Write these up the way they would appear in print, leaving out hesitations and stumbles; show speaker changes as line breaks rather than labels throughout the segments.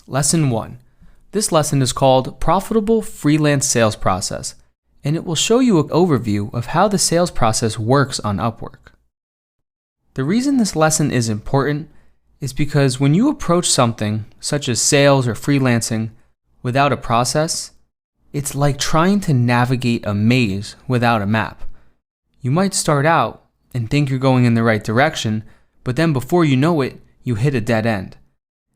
Lesson 1. This lesson is called Profitable Freelance Sales Process, and it will show you an overview of how the sales process works on Upwork. The reason this lesson is important is because when you approach something such as sales or freelancing without a process, it's like trying to navigate a maze without a map. You might start out and think you're going in the right direction, but then before you know it, you hit a dead end.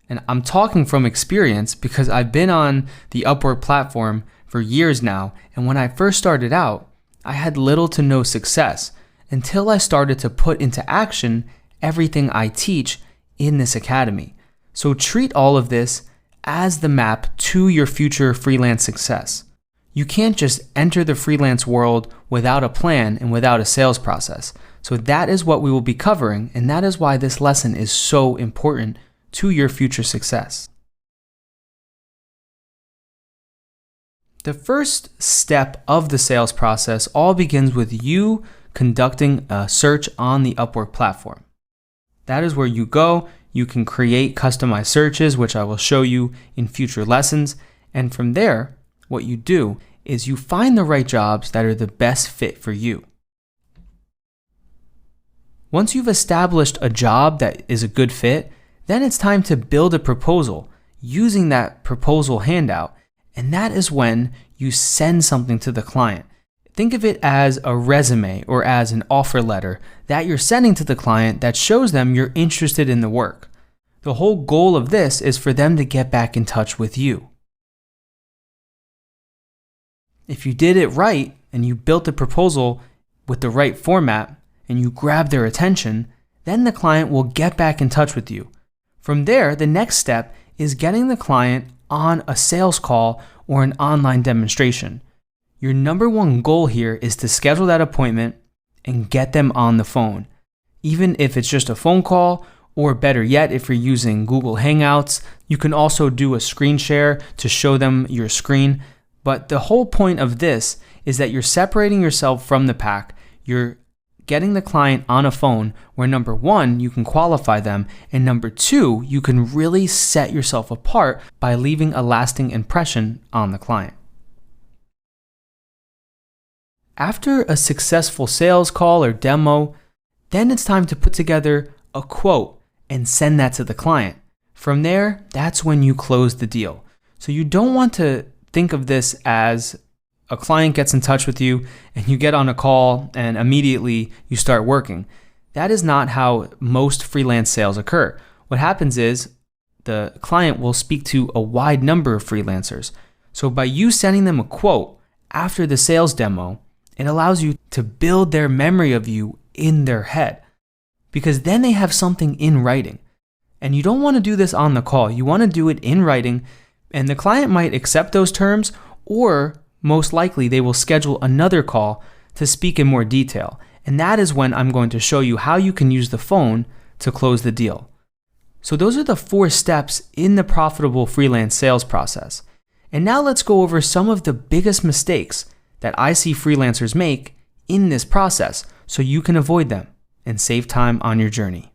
And I'm talking from experience because I've been on the Upwork platform for years now, and when I first started out, I had little to no success until I started to put into action everything I teach in this academy. So treat all of this as the map to your future freelance success. You can't just enter the freelance world without a plan and without a sales process. So that is what we will be covering, and that is why this lesson is so important to your future success. The first step of the sales process all begins with you conducting a search on the Upwork platform. That is where you go. You can create customized searches, which I will show you in future lessons. And from there, what you do is you find the right jobs that are the best fit for you. Once you've established a job that is a good fit, then it's time to build a proposal using that proposal handout, and that is when you send something to the client. Think of it as a resume or as an offer letter that you're sending to the client that shows them you're interested in the work. The whole goal of this is for them to get back in touch with you. If you did it right and you built the proposal with the right format and you grab their attention, then the client will get back in touch with you. From there, the next step is getting the client on a sales call or an online demonstration. Your number one goal here is to schedule that appointment and get them on the phone. Even if it's just a phone call, or better yet, if you're using Google Hangouts, you can also do a screen share to show them your screen. But the whole point of this is that you're separating yourself from the pack. You're getting the client on a phone where number one, you can qualify them, and number two, you can really set yourself apart by leaving a lasting impression on the client. After a successful sales call or demo, then it's time to put together a quote and send that to the client. From there, that's when you close the deal. So you don't want to think of this as a client gets in touch with you and you get on a call and immediately you start working. That is not how most freelance sales occur. What happens is the client will speak to a wide number of freelancers. So by you sending them a quote after the sales demo, it allows you to build their memory of you in their head, because then they have something in writing. And you don't want to do this on the call. You want to do it in writing, and the client might accept those terms, or most likely they will schedule another call to speak in more detail. And that is when I'm going to show you how you can use the phone to close the deal. So those are the 4 steps in the profitable freelance sales process. And now let's go over some of the biggest mistakes that I see freelancers make in this process so you can avoid them and save time on your journey.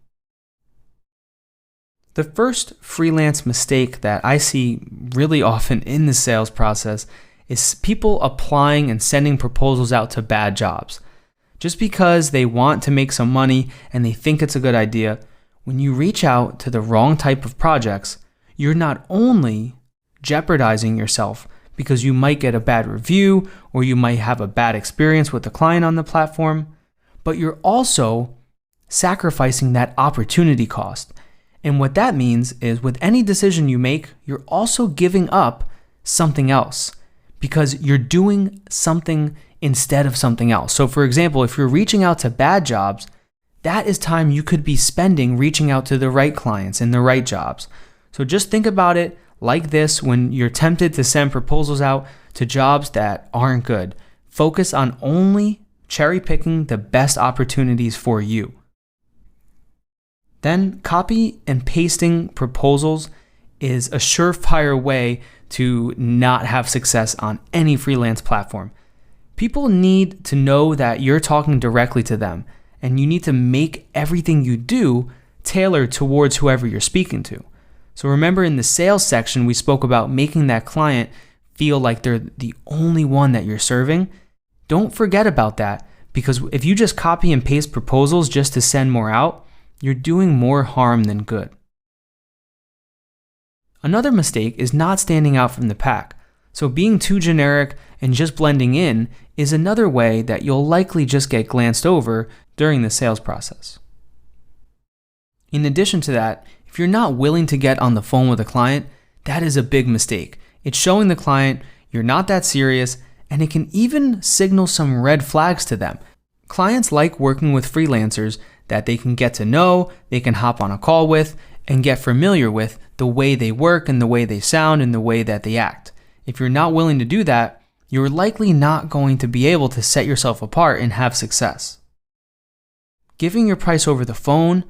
The first freelance mistake that I see really often in the sales process is people applying and sending proposals out to bad jobs. Just because they want to make some money and they think it's a good idea, when you reach out to the wrong type of projects, you're not only jeopardizing yourself because you might get a bad review or you might have a bad experience with the client on the platform, but you're also sacrificing that opportunity cost. And what that means is with any decision you make, you're also giving up something else because you're doing something instead of something else. So for example, if you're reaching out to bad jobs, that is time you could be spending reaching out to the right clients and the right jobs. So just think about it like this when you're tempted to send proposals out to jobs that aren't good. Focus on only cherry picking the best opportunities for you. Then copy and pasting proposals is a surefire way to not have success on any freelance platform. People need to know that you're talking directly to them, and you need to make everything you do tailored towards whoever you're speaking to. So remember, in the sales section, we spoke about making that client feel like they're the only one that you're serving. Don't forget about that, because if you just copy and paste proposals just to send more out, you're doing more harm than good. Another mistake is not standing out from the pack. So being too generic and just blending in is another way that you'll likely just get glanced over during the sales process. In addition to that, if you're not willing to get on the phone with a client, that is a big mistake. It's showing the client you're not that serious, and it can even signal some red flags to them. Clients like working with freelancers that they can get to know, they can hop on a call with, and get familiar with the way they work and the way they sound and the way that they act. If you're not willing to do that, you're likely not going to be able to set yourself apart and have success. Giving your price over the phone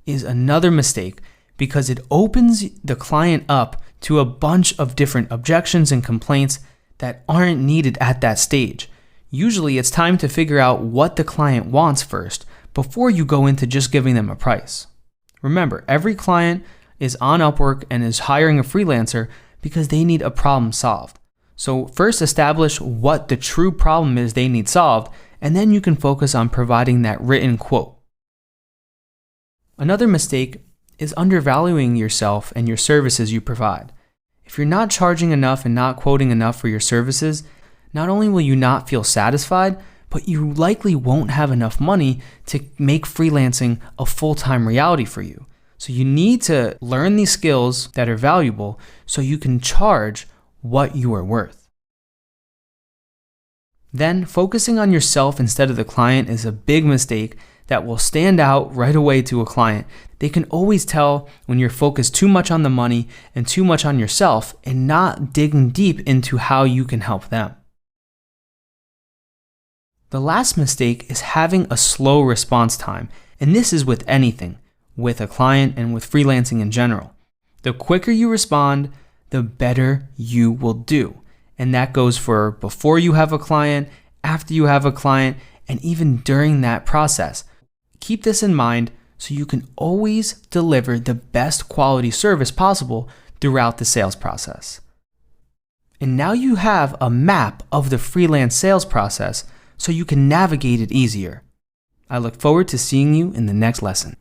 is another mistake because it opens the client up to a bunch of different objections and complaints that aren't needed at that stage. Usually it's time to figure out what the client wants first before you go into just giving them a price. Remember, every client is on Upwork and is hiring a freelancer because they need a problem solved. So first establish what the true problem is they need solved, and then you can focus on providing that written quote. Another mistake is undervaluing yourself and your services you provide. If you're not charging enough and not quoting enough for your services, not only will you not feel satisfied, but you likely won't have enough money to make freelancing a full-time reality for you. So you need to learn these skills that are valuable so you can charge what you are worth. Then focusing on yourself instead of the client is a big mistake that will stand out right away to a client. They can always tell when you're focused too much on the money and too much on yourself and not digging deep into how you can help them. The last mistake is having a slow response time, and this is with anything, with a client and with freelancing in general. The quicker you respond, the better you will do. And that goes for before you have a client, after you have a client, and even during that process. Keep this in mind so you can always deliver the best quality service possible throughout the sales process. And now you have a map of the freelance sales process so you can navigate it easier. I look forward to seeing you in the next lesson.